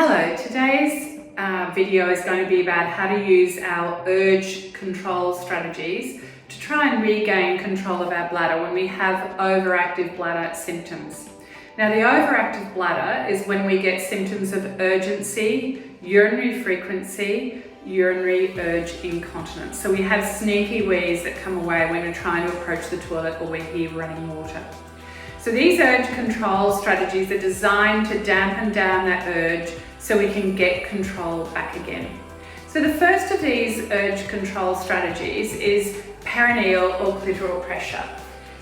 Hello, today's video is going to be about how to use our urge control strategies to try and regain control of our bladder when we have overactive bladder symptoms. Now, the overactive bladder is when we get symptoms of urgency, urinary frequency, urinary urge incontinence. So we have sneaky wheeze that come away when we're trying to approach the toilet or we hear running water. So these urge control strategies are designed to dampen down that urge so we can get control back again. So the first of these urge control strategies is perineal or clitoral pressure.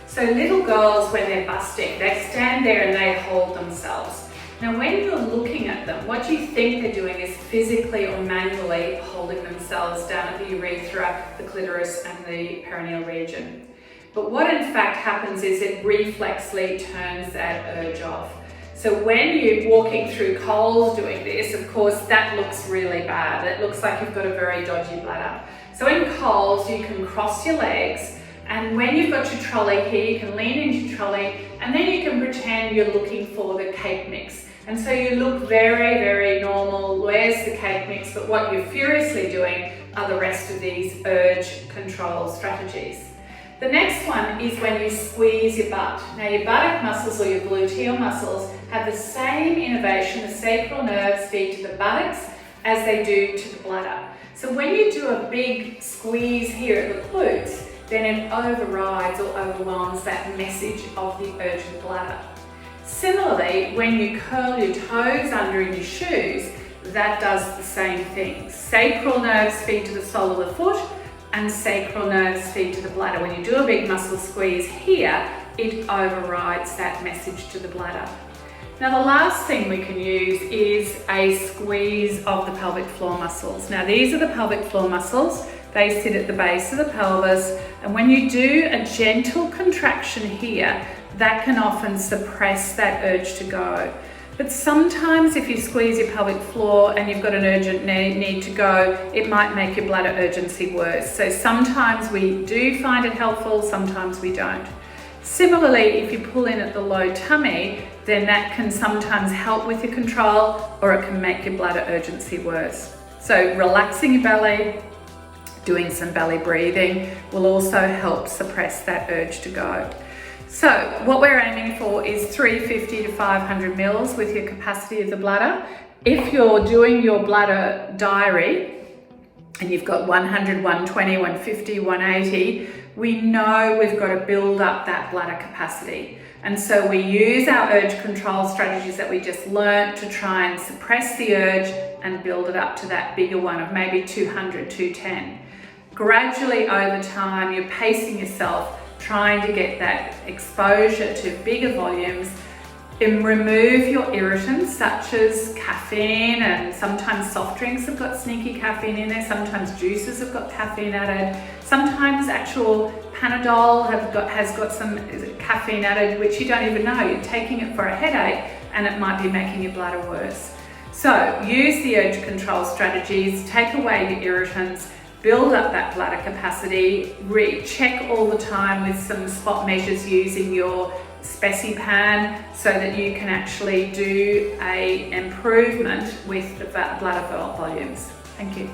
So little girls, when they're busting, they stand there and they hold themselves. Now when you're looking at them, what you think they're doing is physically or manually holding themselves down at the urethra, the clitoris and the perineal region. But what in fact happens is it reflexly turns that urge off. So when you're walking through Coles doing this, of course, that looks really bad. It looks like you've got a very dodgy bladder. So in Coles, you can cross your legs, and when you've got your trolley here, you can lean into your trolley, and then you can pretend you're looking for the cake mix. And so you look very, very normal. Where's the cake mix? But what you're furiously doing are the rest of these urge control strategies. The next one is when you squeeze your butt. Now your buttock muscles or your gluteal muscles have the same innervation, the sacral nerves feed to the buttocks as they do to the bladder. So when you do a big squeeze here at the glutes, then it overrides or overwhelms that message of the urgent bladder. Similarly, when you curl your toes under in your shoes, that does the same thing. Sacral nerves feed to the sole of the foot, and sacral nerves feed to the bladder. When you do a big muscle squeeze here, it overrides that message to the bladder. Now the last thing we can use is a squeeze of the pelvic floor muscles. Now these are the pelvic floor muscles. They sit at the base of the pelvis, and when you do a gentle contraction here, that can often suppress that urge to go. But sometimes if you squeeze your pelvic floor and you've got an urgent need to go, it might make your bladder urgency worse. So sometimes we do find it helpful, sometimes we don't. Similarly, if you pull in at the low tummy, then that can sometimes help with your control, or it can make your bladder urgency worse. So relaxing your belly, doing some belly breathing will also help suppress that urge to go. So what we're aiming for is 350 to 500 mils with your capacity of the bladder. If you're doing your bladder diary and you've got 100, 120, 150, 180, we know we've got to build up that bladder capacity. And so we use our urge control strategies that we just learned to try and suppress the urge and build it up to that bigger one of maybe 200, 210. Gradually over time, you're pacing yourself, trying to get that exposure to bigger volumes, and remove your irritants such as caffeine, and sometimes soft drinks have got sneaky caffeine in there, sometimes juices have got caffeine added, sometimes actual Panadol has got some caffeine added which you don't even know. You're taking it for a headache and it might be making your bladder worse. So use the urge control strategies, take away your irritants, build up that bladder capacity, check all the time with some spot measures using your SpeciPan so that you can actually do an improvement with the bladder volumes. Thank you.